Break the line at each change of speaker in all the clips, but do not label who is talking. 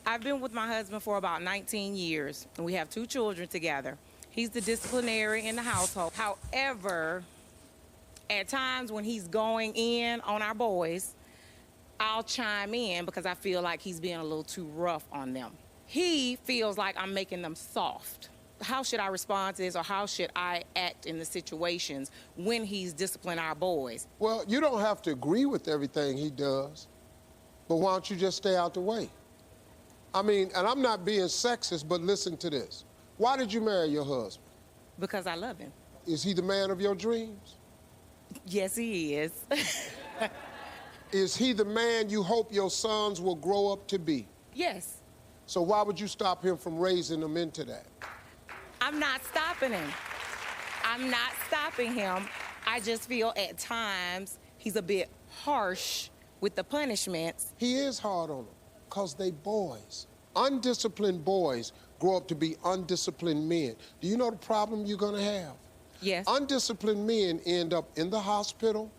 I've been with my husband for about 19 years, and we have 2 children together. He's the disciplinary in the household. However, at times when he's going in on our boys, I'll chime in because I feel like he's being a little too rough on them. He feels like I'm making them soft. How should I respond to this, or how should I act in the situations when he's disciplining our boys?
Well, you don't have to agree with everything he does, but why don't you just stay out the way? I mean, and I'm not being sexist, but listen to this. Why did you marry your husband?
Because I love him.
Is he the man of your dreams?
Yes, he is.
Is he the man you hope your sons will grow up to be?
Yes.
So why would you stop him from raising them into that?
I'm not stopping him. I'm not stopping him. I just feel at times he's a bit harsh with the punishments.
He is hard on them because they boys. Undisciplined boys grow up to be undisciplined men. Do you know the problem you're going to have?
Yes.
Undisciplined men end up in the hospital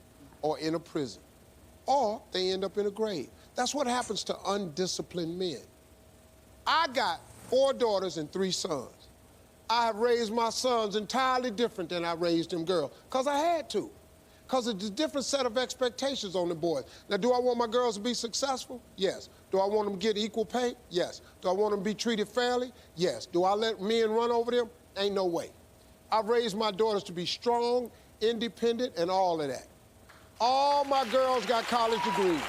or in a prison, or they end up in a grave. That's what happens to undisciplined men. I got 4 daughters and 3 sons. I have raised my sons entirely different than I raised them girls, because I had to. Because it's a different set of expectations on the boys. Now, do I want my girls to be successful? Yes. Do I want them to get equal pay? Yes. Do I want them to be treated fairly? Yes. Do I let men run over them? Ain't no way. I've raised my daughters to be strong, independent, and all of that. All my girls got college degrees.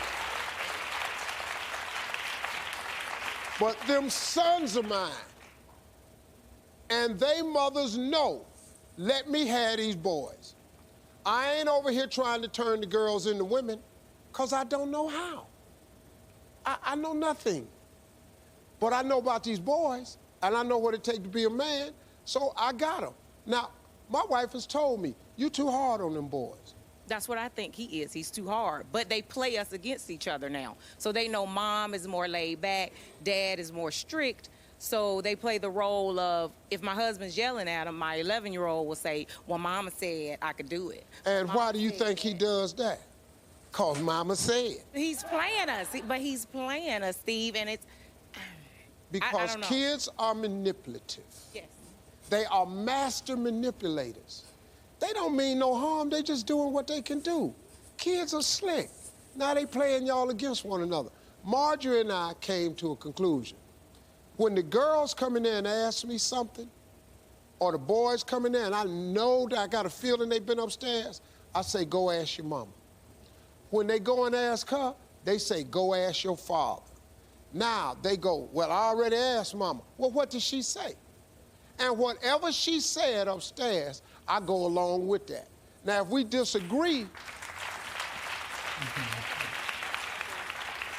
But them sons of mine, and they mothers know, let me have these boys. I ain't over here trying to turn the girls into women, because I don't know how. I know nothing. But I know about these boys, and I know what it takes to be a man, so I got them. Now, my wife has told me, you too hard on them boys.
That's what I think he is. He's too hard. But they play us against each other now. So they know mom is more laid back, dad is more strict. So they play the role of, if my husband's yelling at him, my 11-year-old will say, well, mama said I could do it.
And why do you think he does that? Because mama said.
He's playing us, but he's playing us, Steve, and it's...
Because
I don't know.
Kids are manipulative.
Yes.
They are master manipulators. They don't mean no harm, they just doing what they can do. Kids are slick. Now they playing y'all against one another. Marjorie and I came to a conclusion. When the girls come in there and ask me something, or the boys come in there and I know that I got a feeling they've been upstairs, I say, go ask your mama. When they go and ask her, they say, go ask your father. Now they go, well, I already asked mama. Well, what did she say? And whatever she said upstairs, I go along with that. Now, if we disagree,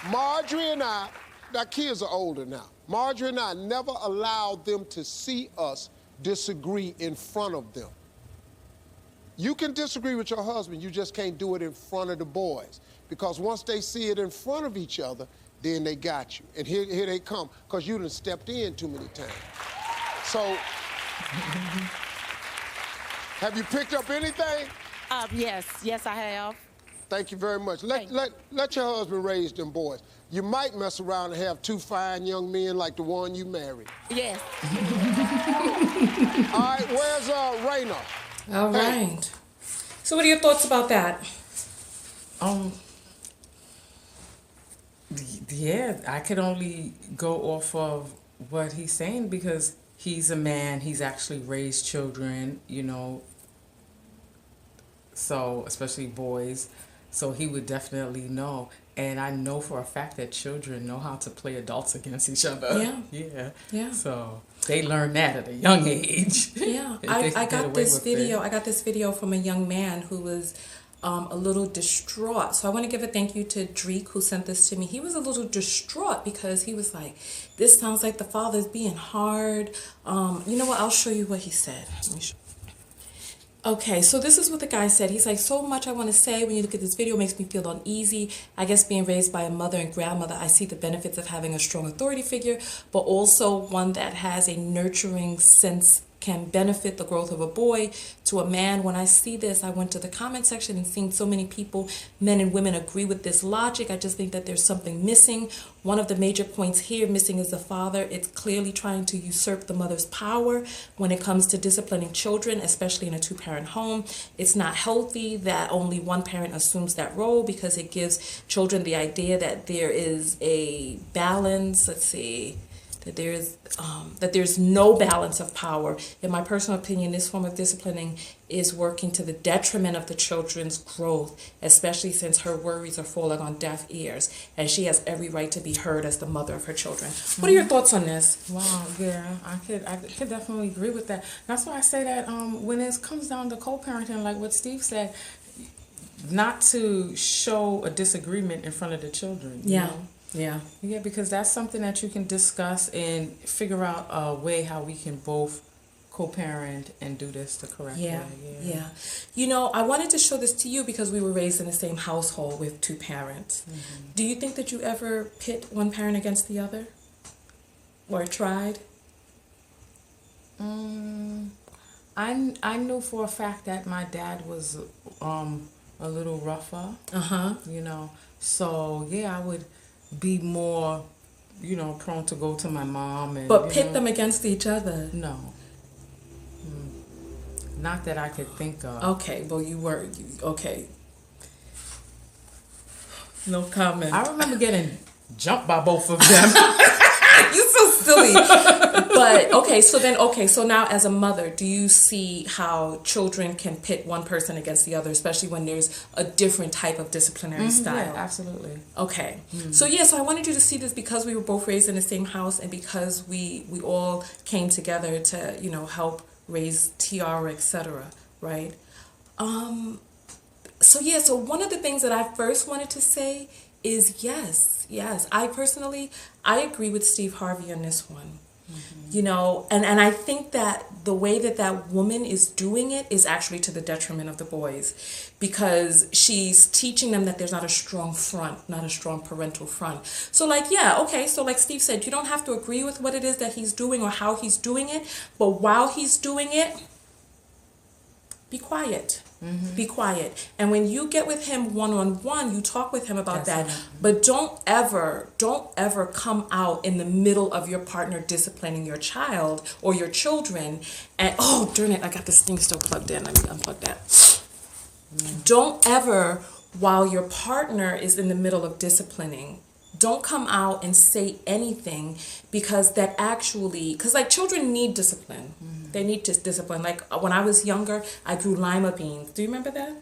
Marjorie and I, our kids are older now. Marjorie and I never allowed them to see us disagree in front of them. You can disagree with your husband, you just can't do it in front of the boys. Because once they see it in front of each other, then they got you. And here they come, because you done stepped in too many times. So, have you picked up anything?
Yes, I have.
Thank you very much. Let your husband raise them boys. You might mess around and have 2 fine young men like the one you married.
Yes.
All right, where's Raina?
All right. So what are your thoughts about that?
Yeah, I could only go off of what he's saying because he's a man, he's actually raised children, you know, so especially boys, so he would definitely know. And I know for a fact that children know how to play adults against each other.
Yeah.
So they learn that at a young age.
Yeah, I got this video. I got this video from a young man who was a little distraught. So I want to give a thank you to Dreek who sent this to me. He was a little distraught because he was like, "This sounds like the father's being hard." You know what? I'll show you what he said. Let me show. Okay, so this is what the guy said. He's like, so much I want to say. When you look at this video, it makes me feel uneasy. I guess being raised by a mother and grandmother, I see the benefits of having a strong authority figure, but also one that has a nurturing sense can benefit the growth of a boy to a man. When I see this, I went to the comment section and seeing so many people, men and women, agree with this logic. I just think that there's something missing. One of the major points here missing is the father. It's clearly trying to usurp the mother's power when it comes to disciplining children, especially in a two-parent home. It's not healthy that only one parent assumes that role, because it gives children the idea that there is a balance. Let's see. That there's no balance of power. In my personal opinion, this form of disciplining is working to the detriment of the children's growth, especially since her worries are falling on deaf ears, and she has every right to be heard as the mother of her children. What are your thoughts on this?
Wow, yeah, I could definitely agree with that. That's why I say that when it comes down to co-parenting, like what Steve said, not to show a disagreement in front of the children. You know? Yeah, because that's something that you can discuss and figure out a way how we can both co-parent and do this the correct way.
Yeah. You know, I wanted to show this to you because we were raised in the same household with two parents. Do you think that you ever pit one parent against the other? Or tried?
I knew for a fact that my dad was a little rougher. You know, so yeah, I would be more, you know, prone to go to my mom and.
But pit them against each other?
No. Not that I could think of.
Okay, well you were okay. No comment.
I remember getting jumped by both of them.
You're so silly. But so now as a mother, do you see how children can pit one person against the other, especially when there's a different type of disciplinary style?
Yeah, absolutely.
Okay. So I wanted you to see this because we were both raised in the same house, and because we all came together to, you know, help raise Tiara, etc. Right? So one of the things that I first wanted to say is yes, I agree with Steve Harvey on this one. You know, and I think that the way that woman is doing it is actually to the detriment of the boys, because she's teaching them that there's not a strong front, not a strong parental front. So like Steve said, you don't have to agree with what it is that he's doing or how he's doing it, but while he's doing it, be quiet. Be quiet. And when you get with him one-on-one, you talk with him about that. But don't ever come out in the middle of your partner disciplining your child or your children. And, oh, darn it, I got this thing still plugged in. Let me unplug that. Don't ever, while your partner is in the middle of disciplining, don't come out and say anything, because like children need discipline. They need discipline. Like when I was younger, I grew lima beans. Do you remember that?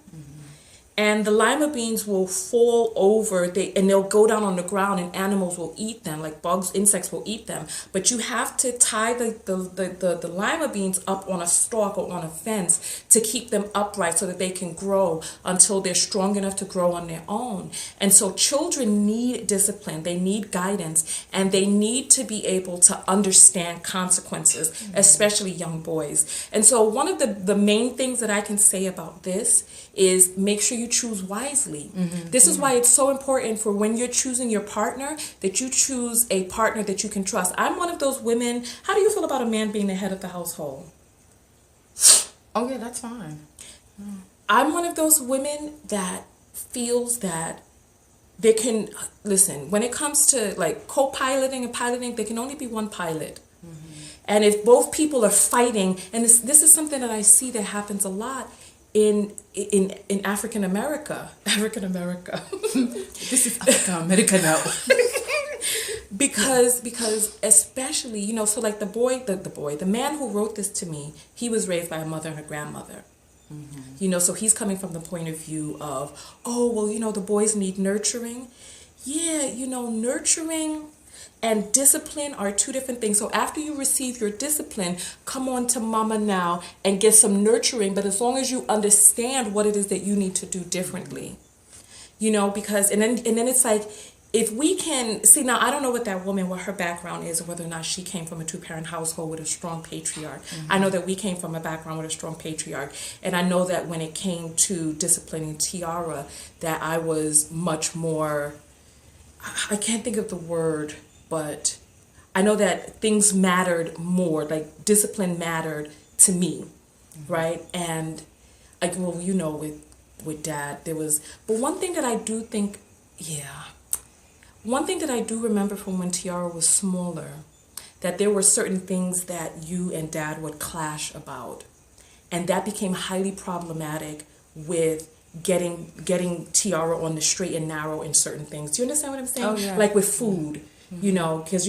And the lima beans will fall over, and they'll go down on the ground, and animals will eat them, like bugs, insects will eat them. But you have to tie the lima beans up on a stalk or on a fence to keep them upright so that they can grow until they're strong enough to grow on their own. And so children need discipline, they need guidance, and they need to be able to understand consequences, especially young boys. And so one of the main things that I can say about this is make sure you choose wisely. This is why it's so important for when you're choosing your partner, that you choose a partner that you can trust. I'm one of those women. How do you feel about a man being the head of the household?
Oh yeah, that's fine.
I'm one of those women that feels that they can, listen, when it comes to like co-piloting and piloting, there can only be one pilot. And if both people are fighting, and this is something that I see that happens a lot in African America.
This is African America now.
because especially, you know, so like the man who wrote this to me, he was raised by a mother and a grandmother. You know, so he's coming from the point of view of, oh, well, you know, the boys need nurturing. Yeah, you know, nurturing and discipline are two different things. So after you receive your discipline, come on to mama now and get some nurturing. But as long as you understand what it is that you need to do differently, you know, because, and then it's like, if we can see now, I don't know what that woman, what her background is, or whether or not she came from a two-parent household with a strong patriarch. I know that we came from a background with a strong patriarch, and I know that when it came to disciplining Tiara, that I was much more, I can't think of the word, but I know that things mattered more, like discipline mattered to me, right? And like, well, you know, with Dad, there was, but one thing that I do think, one thing that I do remember from when Tiara was smaller, that there were certain things that you and Dad would clash about, and that became highly problematic with getting Tiara on the straight and narrow in certain things. Do you understand what I'm saying?
Oh, yeah.
Like with food. You know, because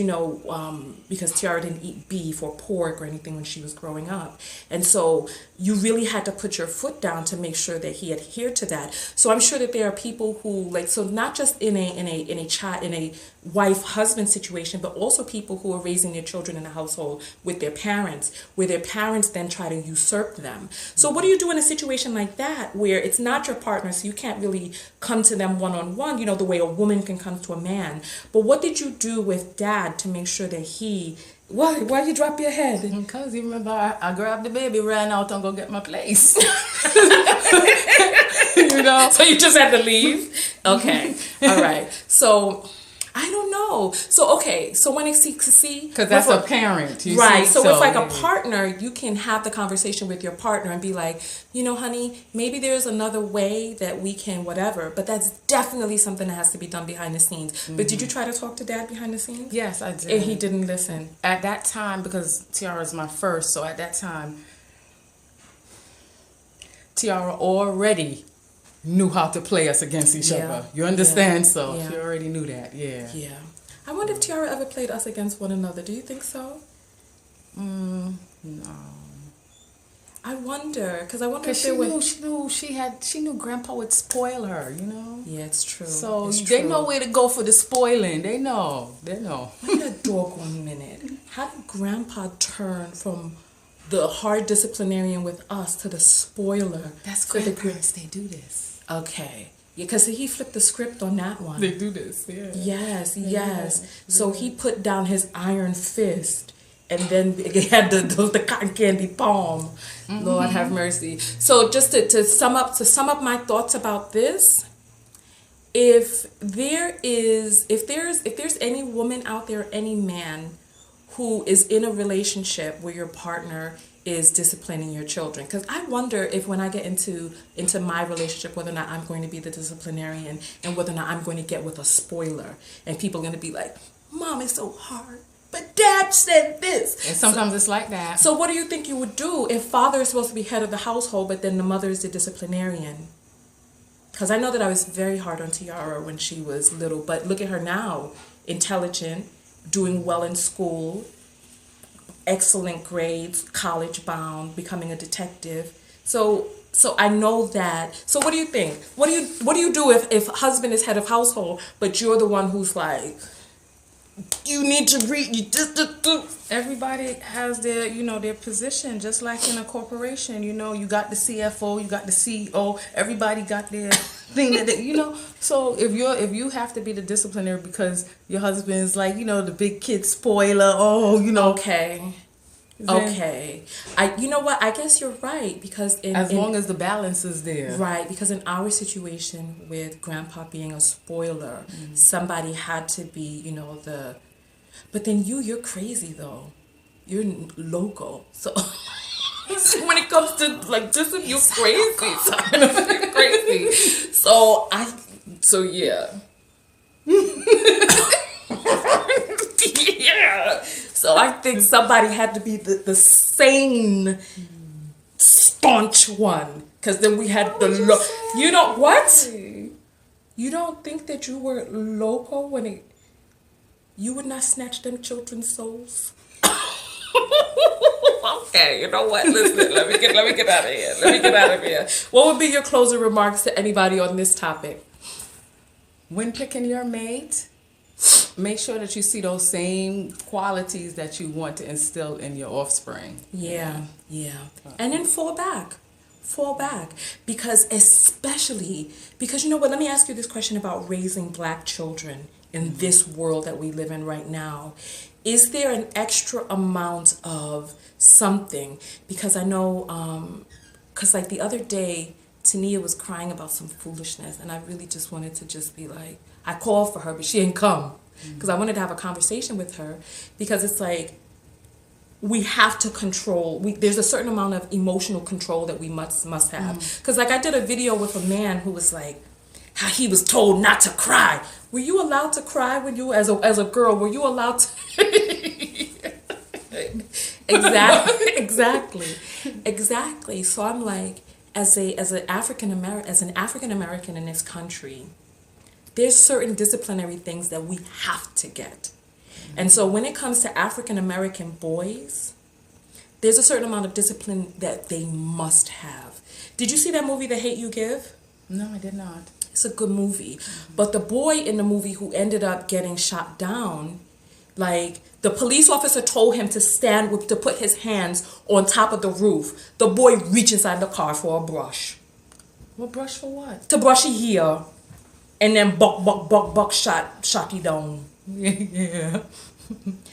Tiara didn't eat beef or pork or anything when she was growing up, and so you really had to put your foot down to make sure that he adhered to that. So I'm sure that there are people who so not just in a wife-husband situation, but also people who are raising their children in a household with their parents, where their parents then try to usurp them. So what do you do in a situation like that, where it's not your partner, so you can't really come to them one-on-one, the way a woman can come to a man? But what did you do with Dad to make sure that he... Why you drop your head?
Because you remember I grabbed the baby, ran out and go get my place.
So you just had to leave? Okay. All right. So... I don't know. So, okay. So when it's see...
Because that's a parent.
Right. So with like a partner, you can have the conversation with your partner and be like, honey, maybe there's another way that we can whatever. But that's definitely something that has to be done behind the scenes. Mm-hmm. But did you try to talk to Dad behind the scenes?
Yes, I did.
And he didn't listen?
At that time, because Tiara's my first, so at that time, Tiara already knew how to play us against each other. You understand? So she already knew that. Yeah.
I wonder if Tiara ever played us against one another. Do you think so?
No.
I wonder, because I wonder if
she knew Grandpa would spoil her.
Yeah, it's true.
So they know where to go for the spoiling. They know.
Wait a dog 1 minute. How did Grandpa turn from the hard disciplinarian with us to the spoiler?
That's grandparents. They do this.
Okay. Yeah, because he flipped the script on that one.
They do this, yeah.
Yes. So he put down his iron fist, and then he had the cotton candy palm. Mm-hmm. Lord have mercy. So just to sum up my thoughts about this, if there's any woman out there, any man who is in a relationship where your partner is disciplining your children, because I wonder if when I get into my relationship, whether or not I'm going to be the disciplinarian and whether or not I'm going to get with a spoiler, and people are going to be like, Mom, it's so hard, but Dad said this.
And sometimes it's like that.
So what do you think you would do if father is supposed to be head of the household, but then the mother is the disciplinarian? Because I know that I was very hard on Tiara when she was little, but look at her now, intelligent, doing well in school, excellent grades, college bound, becoming a detective. So I know that. So what do you think? What do you do if husband is head of household, but you're the one who's like, you need to read.
Everybody has their their position, just like in a corporation. You got the CFO, you got the CEO. Everybody got their thing that So if you have to be the disciplinary because your husband's like the big kid spoiler.
Okay. Okay. You know what? I guess you're right, because
as long as the balance is there.
Right, because in our situation with Grandpa being a spoiler, somebody had to be, but then you're crazy though. You're local. So when it comes to like discipline, you're crazy. You're crazy. So yeah. Yeah. So I think somebody had to be the sane, staunch one. Because then we had you know what? You don't think that you were local when you would not snatch them children's souls? Okay, you know what? Listen, let me get out of here. What would be your closing remarks to anybody on this topic?
When picking your mate, make sure that you see those same qualities that you want to instill in your offspring.
Yeah. And then fall back. Because you know what, let me ask you this question about raising Black children in this world that we live in right now. Is there an extra amount of something? Because I know, because like the other day, Tonya was crying about some foolishness, and I really just wanted to just be like, I called for her, but she didn't come. Because I wanted to have a conversation with her, because it's like, we have to control. There's a certain amount of emotional control that we must have. Because like I did a video with a man who was like, how he was told not to cry. Were you allowed to cry when you, as a girl, were you allowed to? Exactly. So I'm like, as an African American in this country, there's certain disciplinary things that we have to get. And so when it comes to African American boys, there's a certain amount of discipline that they must have. Did you see that movie, The Hate U Give?
No, I did not.
It's a good movie. But the boy in the movie who ended up getting shot down, like the police officer told him to put his hands on top of the roof. The boy reached inside the car for a brush.
What brush for what?
To brush his hair. And then buck shot he down.
Yeah.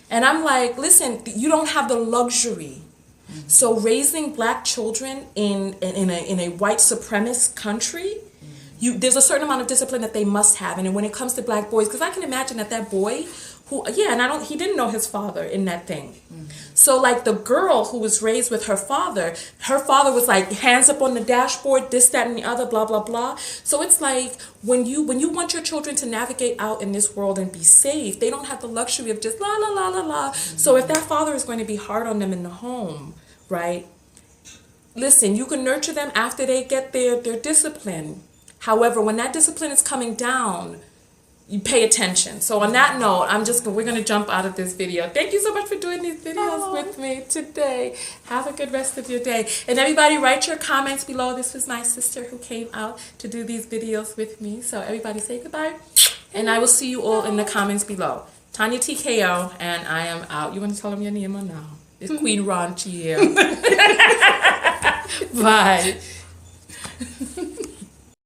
And I'm like, listen, you don't have the luxury. So raising black children in a white supremacist country, there's a certain amount of discipline that they must have. And when it comes to black boys, because I can imagine that boy he didn't know his father in that thing. So like the girl who was raised with her father was like hands up on the dashboard, this, that, and the other, blah, blah, blah. So it's like when you want your children to navigate out in this world and be safe, they don't have the luxury of just la, la, la, la, la. So if that father is going to be hard on them in the home, right? Listen, you can nurture them after they get their discipline. However, when that discipline is coming down, you pay attention. So on that note, we're going to jump out of this video. Thank you so much for doing these videos with me today. Have a good rest of your day. And everybody write your comments below. This was my sister who came out to do these videos with me. So everybody say goodbye. And I will see you all in the comments below. Tonya TKO, and I am out. You want to tell them your name or no? It's Queen Ronchi here. Bye.